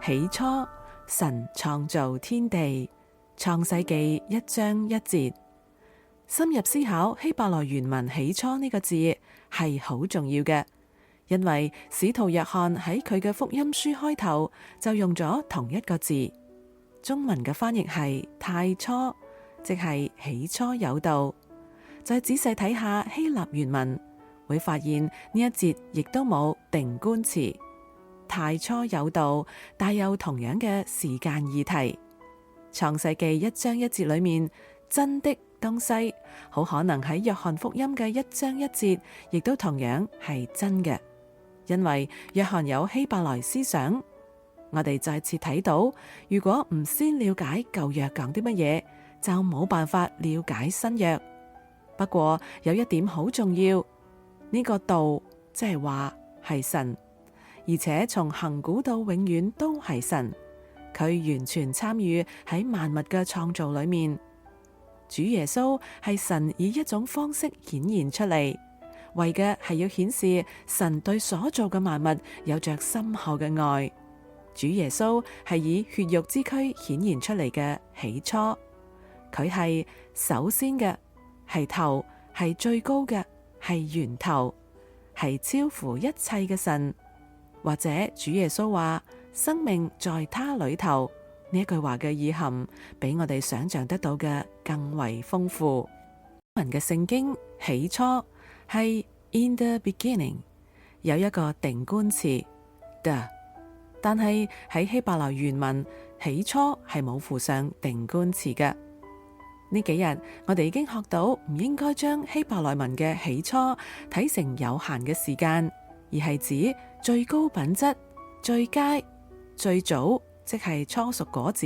起初，神創造天地。創世記1章1節。深入思考希伯來原文起初呢個字係好重要嘅，因為使徒約翰喺佢嘅福音書開頭就用咗同一個字，中文嘅翻譯係太初，即係起初有道。再仔細睇下希臘原文，會發現呢一節亦都冇定冠詞。太初有道帶有同樣嘅時間議題。創世記1章1節裏面真的東西，好可能喺約翰福音嘅1章1節亦都同樣係真嘅，因為約翰有希伯來思想。我哋再次睇到，如果唔先了解舊約講啲乜嘢，就冇辦法了解新約。不過有一點好重要，呢個道即係話係神，而且從亙古到永遠都係神，佢完全參與喺萬物嘅創造裏面。主耶穌係神以一種方式顯現出嚟，為嘅係要顯示神對所造嘅萬物有着深厚嘅愛。主耶穌係以血肉之軀顯現出嚟嘅起初，佢係首先嘅，係頭，係最高嘅，係源頭，係超乎一切嘅神。或者主耶穌話生命在他裏頭，呢一句話嘅意涵比我哋想象得到嘅更為豐富。中文嘅聖經起初係 in the beginning， 有一個定冠詞 the， 但係喺希伯來原文起初係冇附上定冠詞嘅。呢幾日我哋已經學到唔應該將希伯來文嘅起初睇成有限嘅時間，而係指最高品質、最佳、最早，即係初熟果子，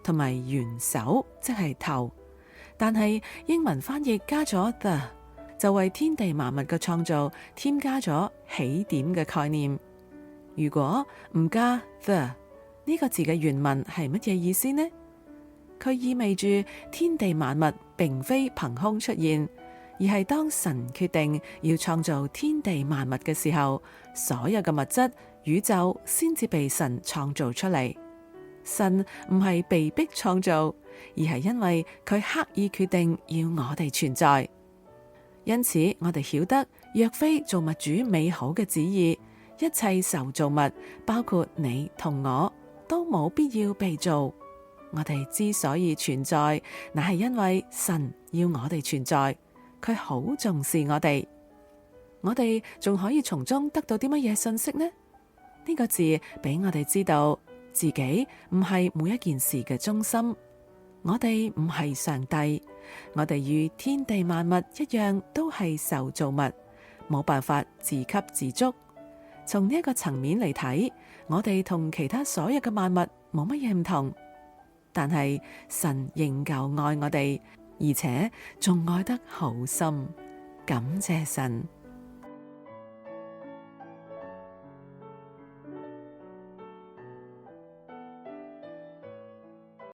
同埋元首，即係頭。但係英文翻譯加咗 the， 就為天地萬物嘅創造添加咗起點嘅概念。如果唔加 the， 呢個字嘅原文係乜嘢意思呢？佢意味住天地萬物並非憑空出現，而係當神決定要創造天地萬物嘅時候，所有嘅物質宇宙先至被神創造出嚟。神唔係被逼創造，而係因為佢刻意決定要我哋存在。因此我哋曉得，若非造物主美好嘅旨意，一切受造物，包括你同我，都冇必要被造。我哋之所以存在，乃係因為神要我哋存在，佢好重視我哋。我哋仲可以從中得到啲乜嘢信息呢？呢個字俾我哋知道，自己唔係每一件事嘅中心，我哋唔係上帝，我哋與天地萬物一樣，都係受造物，冇辦法自給自足。從呢一個層面嚟睇，我哋同其他所有嘅萬物冇乜嘢唔同。但係神仍舊愛我哋，而且仲愛得好深，感謝神。